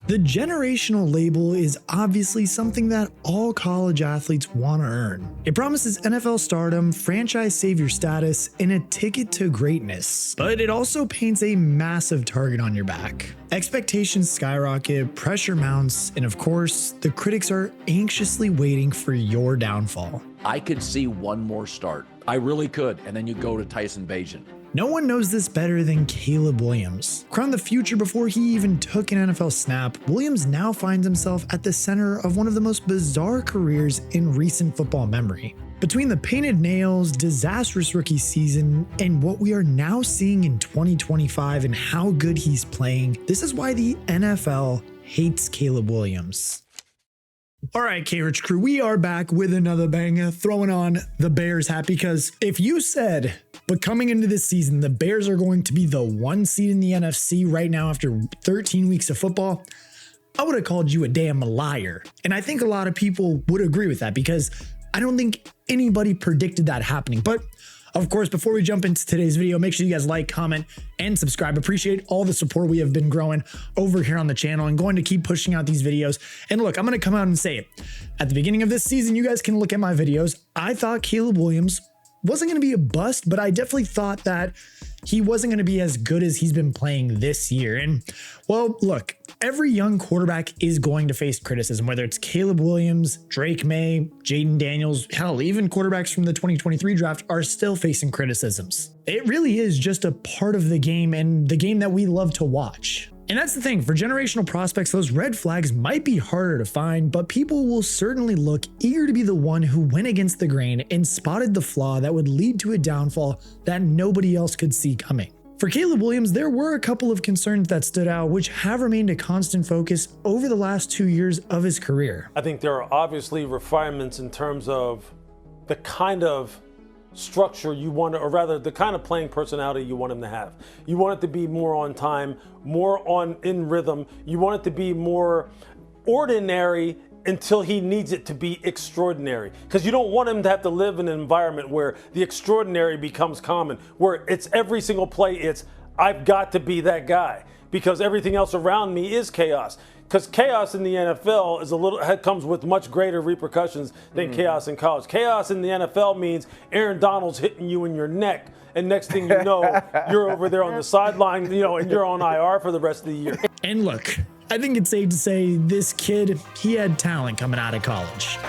The generational label is obviously something that all college athletes want to earn. It promises NFL stardom, franchise savior status, and a ticket to greatness. But it also paints a massive target on your back. Expectations skyrocket, pressure mounts, and of course, the critics are anxiously waiting for your downfall. I could see one more start. I really could. And then you go to Tyson Bagent. No one knows this better than Caleb Williams. Crowned the future before he even took an NFL snap, Williams now finds himself at the center of one of the most bizarre careers in recent football memory. Between the painted nails, disastrous rookie season, and what we are now seeing in 2025 and how good he's playing, this is why the NFL hates Caleb Williams. All right, KRICH crew, we are back with another banger, throwing on the Bears hat, because if you said, but coming into this season, the Bears are going to be the 1 seed in the NFC right now after 13 weeks of football, I would have called you a damn liar. And I think a lot of people would agree with that, because I don't think anybody predicted that happening. But of course, before we jump into today's video, make sure you guys like, comment, and subscribe. Appreciate all the support we have been growing over here on the channel and going to keep pushing out these videos. And look, I'm going to come out and say it. At the beginning of this season, you guys can look at my videos. I thought Caleb Williams wasn't going to be a bust, but I definitely thought that he wasn't going to be as good as he's been playing this year. And well, look, every young quarterback is going to face criticism, whether it's Caleb Williams, Drake May, Jaden Daniels, hell, even quarterbacks from the 2023 draft are still facing criticisms. It really is just a part of the game and the game that we love to watch. And that's the thing, for generational prospects, those red flags might be harder to find, but people will certainly look eager to be the one who went against the grain and spotted the flaw that would lead to a downfall that nobody else could see coming. For Caleb Williams, there were a couple of concerns that stood out, which have remained a constant focus over the last 2 years of his career. I think there are obviously refinements in terms of the kind of structure you want, or rather the kind of playing personality you want him to have. You want it to be more on time, more in rhythm. You want it to be more ordinary until he needs it to be extraordinary. Because you don't want him to have to live in an environment where the extraordinary becomes common, where it's every single play, it's I've got to be that guy because everything else around me is chaos. Because chaos in the NFL comes with much greater repercussions than chaos in college. Chaos in the NFL means Aaron Donald's hitting you in your neck, and next thing you know, you're over there on the sideline, and you're on IR for the rest of the year. And look, I think it's safe to say this kid, he had talent coming out of college.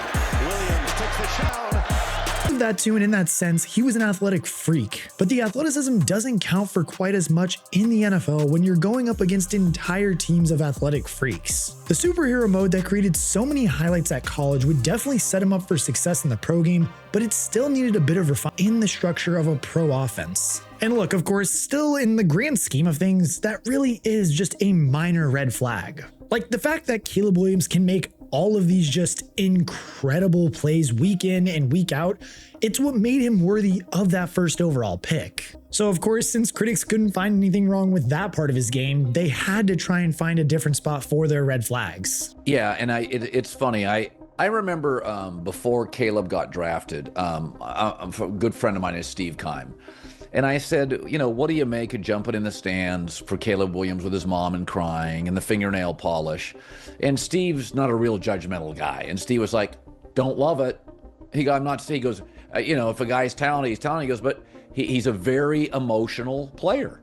Williams takes the shot. That too, and in that sense, he was an athletic freak. But the athleticism doesn't count for quite as much in the NFL when you're going up against entire teams of athletic freaks. The superhero mode that created so many highlights at college would definitely set him up for success in the pro game, but it still needed a bit of refinement in the structure of a pro offense. And look, of course, still in the grand scheme of things, that really is just a minor red flag. Like the fact that Caleb Williams can make all of these just incredible plays week in and week out, it's what made him worthy of that first overall pick. So of course, since critics couldn't find anything wrong with that part of his game, they had to try and find a different spot for their red flags. Yeah, and it's funny. I remember before Caleb got drafted, a good friend of mine is Steve Keim. And I said, what do you make of jumping in the stands for Caleb Williams with his mom and crying and the fingernail polish? And Steve's not a real judgmental guy. And Steve was like, don't love it. He goes, if a guy's talented, he's talented. He goes, but he's a very emotional player.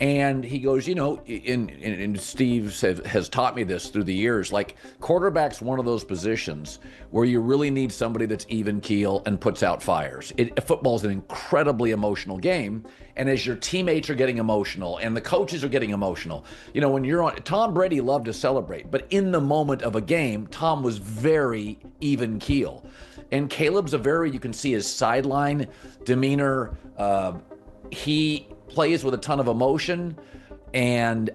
And he goes, and Steve has taught me this through the years, like quarterback's one of those positions where you really need somebody that's even keel and puts out fires. Football's an incredibly emotional game. And as your teammates are getting emotional and the coaches are getting emotional, when you're on, Tom Brady loved to celebrate, but in the moment of a game, Tom was very even keel. And Caleb's you can see his sideline demeanor. He plays with a ton of emotion, and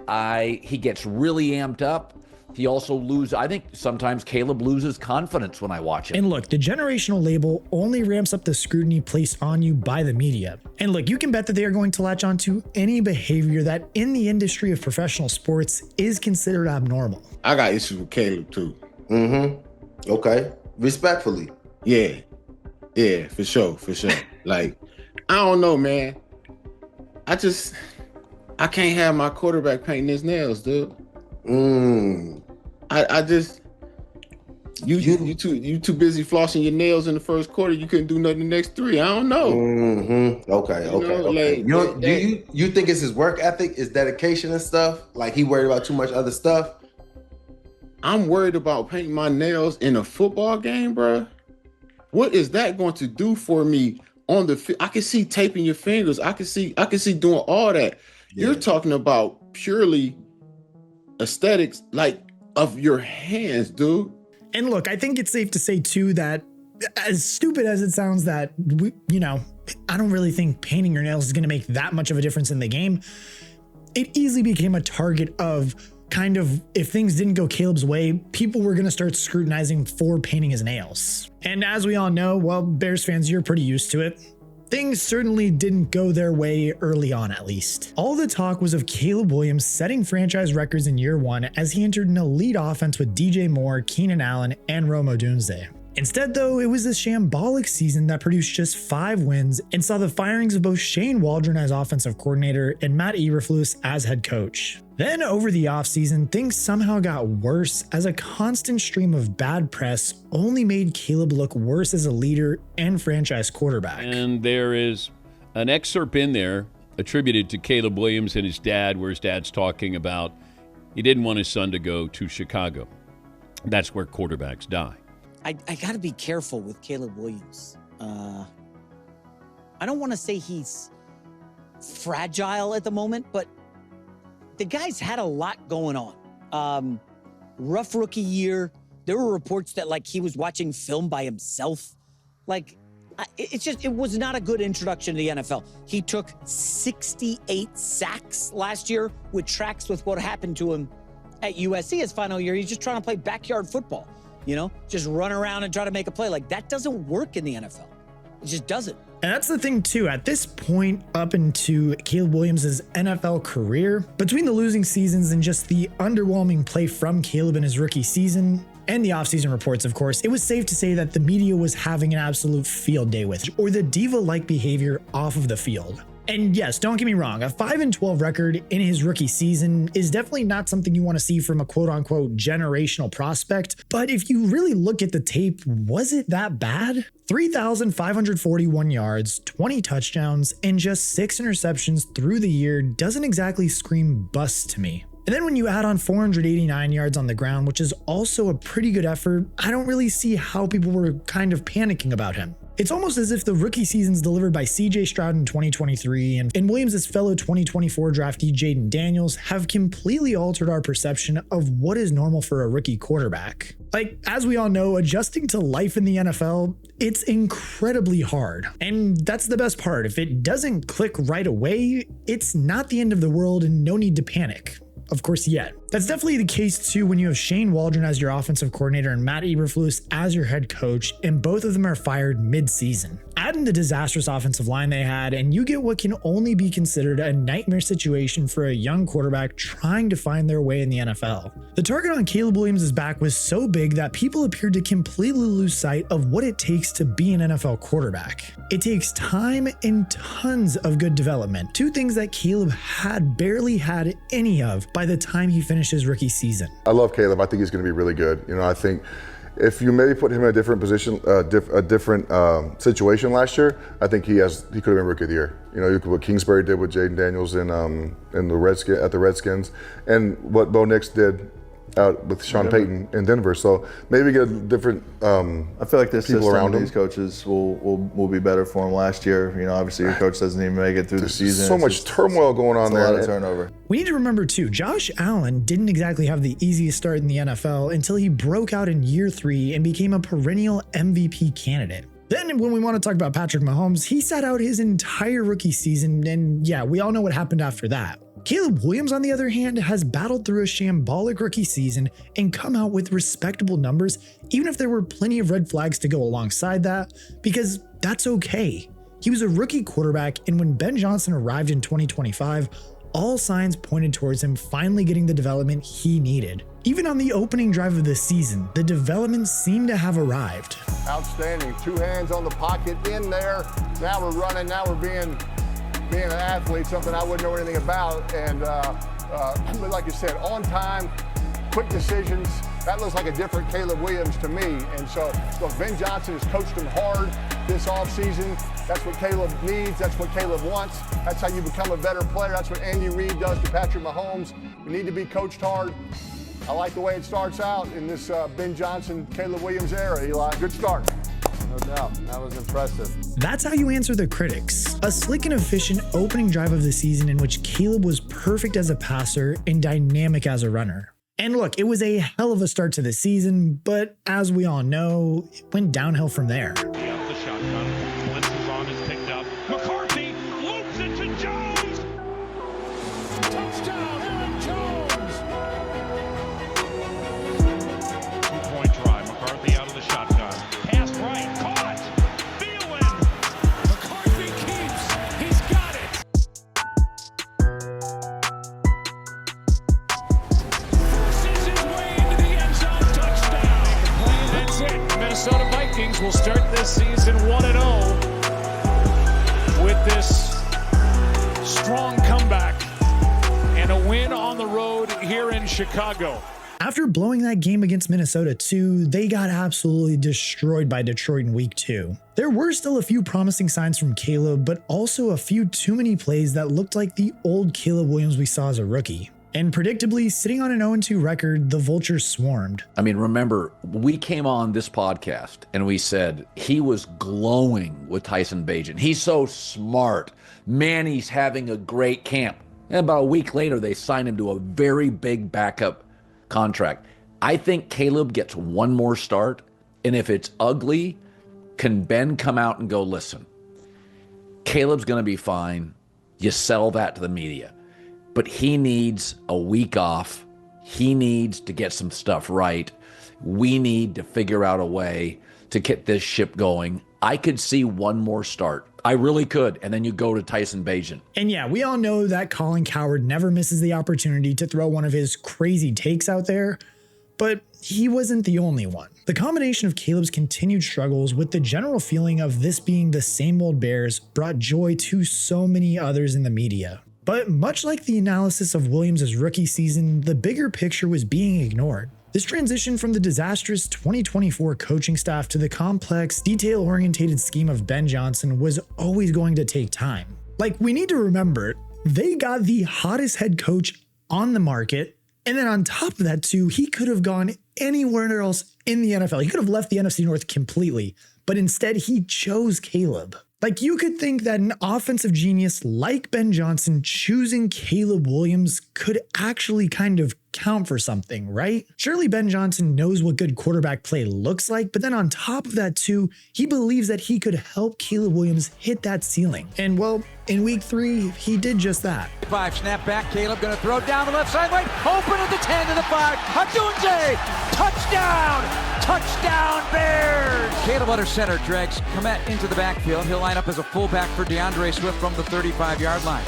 he gets really amped up. He also I think sometimes Caleb loses confidence when I watch him. And look, the generational label only ramps up the scrutiny placed on you by the media. And look, you can bet that they are going to latch onto any behavior that in the industry of professional sports is considered abnormal. I got issues with Caleb too. Okay. Respectfully. Yeah, for sure. Like, I don't know, man. I can't have my quarterback painting his nails, dude. I just you too busy flossing your nails in the first quarter. You couldn't do nothing the next 3. I don't know. Mm-hmm. Okay. Like, do you think it's his work ethic, his dedication and stuff? Like he worried about too much other stuff? I'm worried about painting my nails in a football game, bro. What is that going to do for me on the field? I can see taping your fingers. I can see doing all that. Yeah. You're talking about purely aesthetics, like of your hands, dude. And look, I think it's safe to say too that, as stupid as it sounds, that I don't really think painting your nails is going to make that much of a difference in the game. It easily became a target of kind of, if things didn't go Caleb's way, people were going to start scrutinizing for painting his nails. And as we all know, well, Bears fans, you're pretty used to it. Things certainly didn't go their way early on, at least. All the talk was of Caleb Williams setting franchise records in year 1 as he entered an elite offense with DJ Moore, Keenan Allen, and Rome Odunze. Instead, though, it was a shambolic season that produced just 5 wins and saw the firings of both Shane Waldron as offensive coordinator and Matt Eberflus as head coach. Then over the offseason, things somehow got worse as a constant stream of bad press only made Caleb look worse as a leader and franchise quarterback. And there is an excerpt in there attributed to Caleb Williams and his dad, where his dad's talking about he didn't want his son to go to Chicago. That's where quarterbacks die. I got to be careful with Caleb Williams. I don't want to say he's fragile at the moment, but the guy's had a lot going on. Rough rookie year. There were reports that he was watching film by himself. It was not a good introduction to the NFL. He took 68 sacks last year, which tracks with what happened to him at USC his final year. He's just trying to play backyard football. Just run around and try to make a play. That doesn't work in the NFL. It just doesn't. And that's the thing too, at this point up into Caleb Williams' NFL career, between the losing seasons and just the underwhelming play from Caleb in his rookie season, and the offseason reports, of course, it was safe to say that the media was having an absolute field day with, or the diva-like behavior off of the field. And yes, don't get me wrong, a 5-12 record in his rookie season is definitely not something you want to see from a quote-unquote generational prospect, but if you really look at the tape, was it that bad? 3,541 yards, 20 touchdowns, and just 6 interceptions through the year doesn't exactly scream bust to me. And then when you add on 489 yards on the ground, which is also a pretty good effort, I don't really see how people were kind of panicking about him. It's almost as if the rookie seasons delivered by CJ Stroud in 2023 and Williams' fellow 2024 draftee Jaden Daniels have completely altered our perception of what is normal for a rookie quarterback. As we all know, adjusting to life in the NFL, it's incredibly hard. And that's the best part. If it doesn't click right away, it's not the end of the world and no need to panic. Of course, yet. That's definitely the case too when you have Shane Waldron as your offensive coordinator and Matt Eberflus as your head coach, and both of them are fired mid-season. Add in the disastrous offensive line they had, and you get what can only be considered a nightmare situation for a young quarterback trying to find their way in the NFL. The target on Caleb Williams' back was so big that people appeared to completely lose sight of what it takes to be an NFL quarterback. It takes time and tons of good development, 2 things that Caleb had barely had any of by the time he finished his rookie season. I love Caleb. I think he's going to be really good. I think if you maybe put him in a different position, a different situation last year, I think he could have been Rookie of the Year. You could what Kingsbury did with Jaden Daniels in the Redskins, and what Bo Nix did out with Sean Payton in Denver. So maybe get a different I feel like this people system, around him. These coaches will be better for him last year. Obviously your coach doesn't even make it through the season. So much turmoil going on there. A lot of turnover. We need to remember too, Josh Allen didn't exactly have the easiest start in the NFL until he broke out in year 3 and became a perennial MVP candidate. Then when we want to talk about Patrick Mahomes, he sat out his entire rookie season, and yeah, we all know what happened after that. Caleb Williams, on the other hand, has battled through a shambolic rookie season and come out with respectable numbers, even if there were plenty of red flags to go alongside that, because that's okay. He was a rookie quarterback, and when Ben Johnson arrived in 2025, all signs pointed towards him finally getting the development he needed. Even on the opening drive of the season, the development seemed to have arrived. Outstanding. 2 hands on the pocket in there. Now we're running. Now we're being an athlete, something I wouldn't know anything about. And but like you said, on time, quick decisions. That looks like a different Caleb Williams to me. And so, look, Ben Johnson has coached him hard this offseason. That's what Caleb needs. That's what Caleb wants. That's how you become a better player. That's what Andy Reid does to Patrick Mahomes. We need to be coached hard. I like the way it starts out in this Ben Johnson, Caleb Williams era, Eli. Good start. No doubt. That was impressive. That's how you answer the critics. A slick and efficient opening drive of the season in which Caleb was perfect as a passer and dynamic as a runner. And look, it was a hell of a start to the season, but as we all know, it went downhill from there. The shotgun. Blitz is on, is picked up. McCarthy loops it to Jones. Touchdown, Aaron Jones. 2-point try. McCarthy out of the shotgun. Pass right. Caught. Thielen. McCarthy keeps. He's got it. Forces his way into the end zone. Touchdown. That's it. Minnesota Vikings will start this season 1-0 with this strong comeback and a win on the road here in Chicago. After blowing that game against Minnesota too, they got absolutely destroyed by Detroit in week 2. There were still a few promising signs from Caleb, but also a few too many plays that looked like the old Caleb Williams we saw as a rookie. And predictably, sitting on an 0-2 record, the Vultures swarmed. I mean, remember, we came on this podcast and we said he was glowing with Tyson Bagent. He's so smart. Man, he's having a great camp. And about a week later, they signed him to a very big backup contract. I think Caleb gets one more start. And if it's ugly, can Ben come out and go, listen, Caleb's going to be fine. You sell that to the media. But he needs a week off. He needs to get some stuff right. We need to figure out a way to get this ship going. I could see one more start. I really could. And then you go to Tyson Bagent. And yeah, we all know that Colin Cowherd never misses the opportunity to throw one of his crazy takes out there, but he wasn't the only one. The combination of Caleb's continued struggles with the general feeling of this being the same old Bears brought joy to so many others in the media. But much like the analysis of Williams' rookie season, the bigger picture was being ignored. This transition from the disastrous 2024 coaching staff to the complex, detail-oriented scheme of Ben Johnson was always going to take time. Like, we need to remember, they got the hottest head coach on the market, and then on top of that too, he could have gone anywhere else in the NFL. He could have left the NFC North completely, but instead he chose Caleb. Like, you could think that an offensive genius like Ben Johnson choosing Caleb Williams could actually kind of count for something, right? Surely Ben Johnson knows what good quarterback play looks like, but then on top of that too, he believes that he could help Caleb Williams hit that ceiling. And well, in week 3, he did just that. 5 snap back, Caleb gonna throw down the left sideline, open at the 10 to the 5, Hadunze, touchdown! Touchdown Bears! Caleb under center, drags Komet into the backfield. He'll line up as a fullback for DeAndre Swift from the 35-yard line.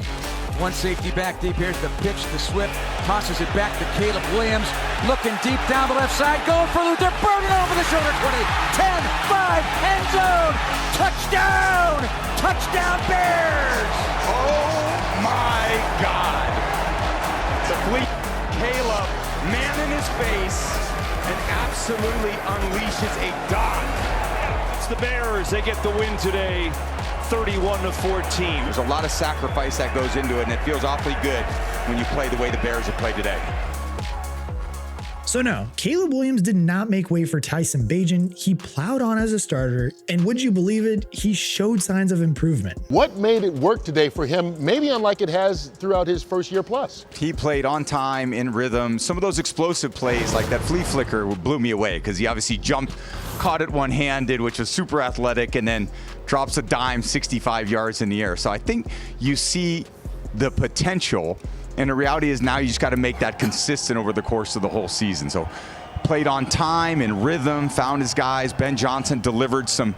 One safety back deep. Here's the pitch to Swift. Tosses it back to Caleb Williams. Looking deep down the left side. Going for Luther. Burning over the shoulder. 20, 10, 5, end zone. Touchdown! Touchdown Bears! Oh my God! The fleet, Caleb, man in his face, and absolutely unleashes a dot. It's the Bears. They get the win today. 31-14. There's a lot of sacrifice that goes into it, and it feels awfully good when you play the way the Bears have played today. So no, Caleb Williams did not make way for Tyson Bagent. He plowed on as a starter, and would you believe it, he showed signs of improvement. What made it work today for him, maybe unlike it has throughout his first year plus? He played on time, in rhythm. Some of those explosive plays, like that flea flicker, blew me away because he obviously jumped, caught it one-handed, which was super athletic, and then drops a dime 65 yards in the air. So I think you see the potential, and the reality is now you just got to make that consistent over the course of the whole season. So played on time, in rhythm, found his guys. Ben Johnson delivered some,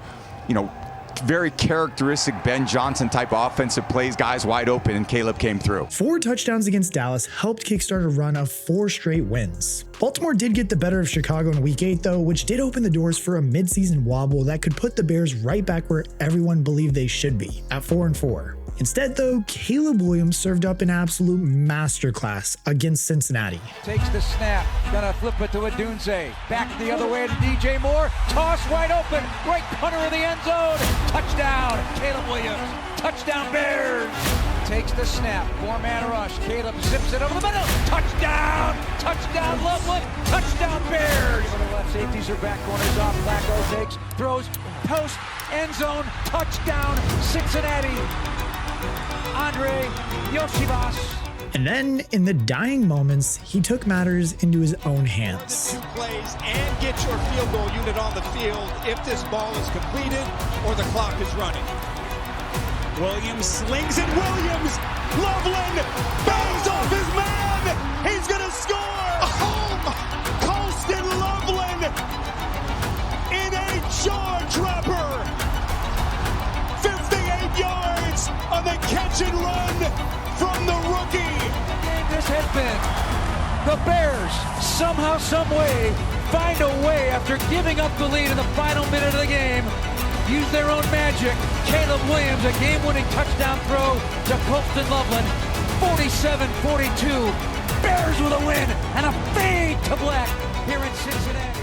very characteristic Ben Johnson type offensive plays, guys wide open, and Caleb came through. 4 touchdowns against Dallas helped kickstart a run of 4 straight wins. Baltimore did get the better of Chicago in week 8 though, which did open the doors for a midseason wobble that could put the Bears right back where everyone believed they should be, at 4-4. Instead though, Caleb Williams served up an absolute masterclass against Cincinnati. Takes the snap, gonna flip it to Adunze. Back the other way to DJ Moore. Toss wide open. Great punter in the end zone. Touchdown, Caleb Williams. Touchdown Bears. Takes the snap. 4-man rush. Caleb zips it over the middle. Touchdown. Touchdown Loveland. Touchdown Bears. The left safeties are back. Corners off. Flacco takes, throws, post, end zone. Touchdown Cincinnati. Andre Yoshibas. And then, in the dying moments, he took matters into his own hands. 2 plays and get your field goal unit on the field if this ball is completed or the clock is running. Williams slings it. Williams, Loveland bangs off his man. He's gonna score. Home, Colston Loveland in a jaw dropper. 58 yards on the catch and run from the rookie. This has been the Bears somehow, some way find a way after giving up the lead in the final minute of the game. Use their own magic. Caleb Williams, a game-winning touchdown throw to Colston Loveland. 47-42. Bears with a win and a fade to black here in Cincinnati.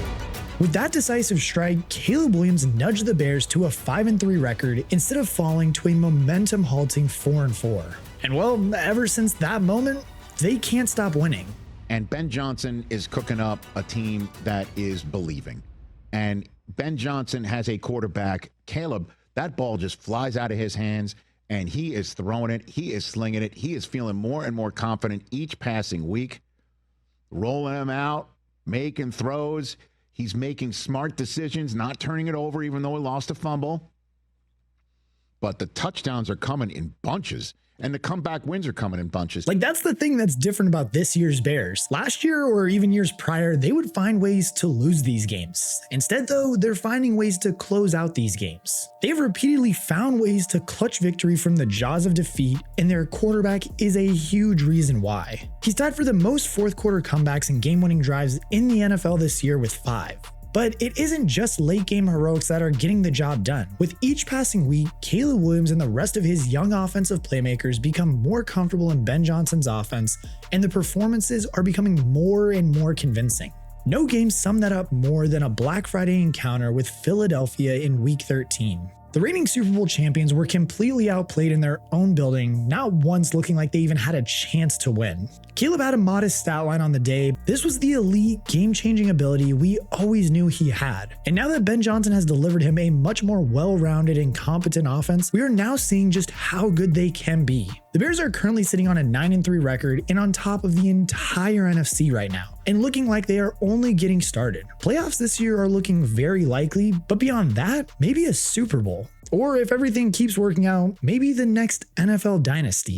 With that decisive strike, Caleb Williams nudged the Bears to a 5-3 record instead of falling to a momentum-halting 4-4. And well, ever since that moment, they can't stop winning. And Ben Johnson is cooking up a team that is believing. And Ben Johnson has a quarterback, Caleb, that ball just flies out of his hands and he is throwing it. He is slinging it. He is feeling more and more confident each passing week, rolling him out, making throws. He's making smart decisions, not turning it over even though he lost a fumble. But the touchdowns are coming in bunches. And the comeback wins are coming in bunches. Like, that's the thing that's different about this year's Bears. Last year, or even years prior, they would find ways to lose these games. Instead, though, they're finding ways to close out these games. They've repeatedly found ways to clutch victory from the jaws of defeat, and their quarterback is a huge reason why. He's tied for the most fourth quarter comebacks and game-winning drives in the NFL this year with 5. But it isn't just late game heroics that are getting the job done. With each passing week, Caleb Williams and the rest of his young offensive playmakers become more comfortable in Ben Johnson's offense, and the performances are becoming more and more convincing. No game summed that up more than a Black Friday encounter with Philadelphia in Week 13. The reigning Super Bowl champions were completely outplayed in their own building, not once looking like they even had a chance to win. Caleb had a modest stat line on the day. This was the elite, game-changing ability we always knew he had. And now that Ben Johnson has delivered him a much more well-rounded and competent offense, we are now seeing just how good they can be. The Bears are currently sitting on a 9-3 record and on top of the entire NFC right now, and looking like they are only getting started. Playoffs this year are looking very likely, but beyond that, maybe a Super Bowl. Or if everything keeps working out, maybe the next NFL dynasty.